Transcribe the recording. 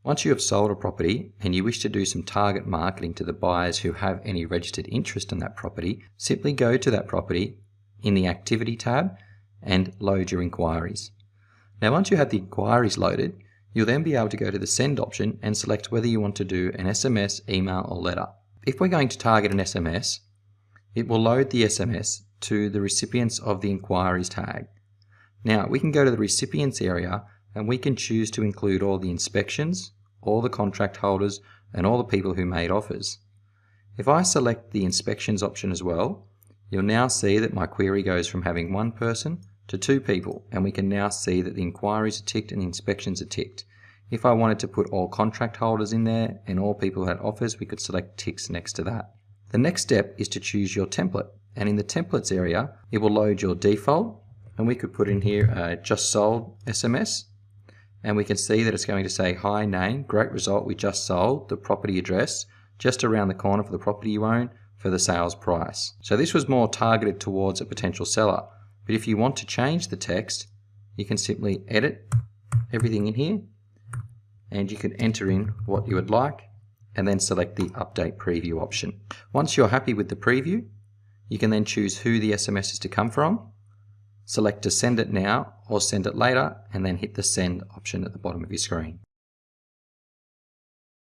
Once you have sold a property and you wish to do some target marketing to the buyers who have any registered interest in that property, simply go to that property in the Activity tab and load your inquiries. Now once you have the inquiries loaded, you'll then be able to go to the Send option and select whether you want to do an SMS, email or letter. If we're going to target an SMS, it will load the SMS to the recipients of the inquiries tag. Now we can go to the recipients area and we can choose to include all the inspections, all the contract holders and all the people who made offers. If I select the inspections option as well, you'll now see that my query goes from having one person to two people, and we can now see that the inquiries are ticked and the inspections are ticked. If I wanted to put all contract holders in there and all people who had offers, we could select ticks next to that. The next step is to choose your template, and in the templates area it will load your default, and we could put in here just sold SMS, and we can see that it's going to say hi name, great result, we just sold, the property address, just around the corner for the property you own, for the sales price. So this was more targeted towards a potential seller, but if you want to change the text, you can simply edit everything in here and you can enter in what you would like and then select the update preview option. Once you're happy with the preview, you can then choose who the SMS is to come from, select to send it now or send it later, and then hit the send option at the bottom of your screen.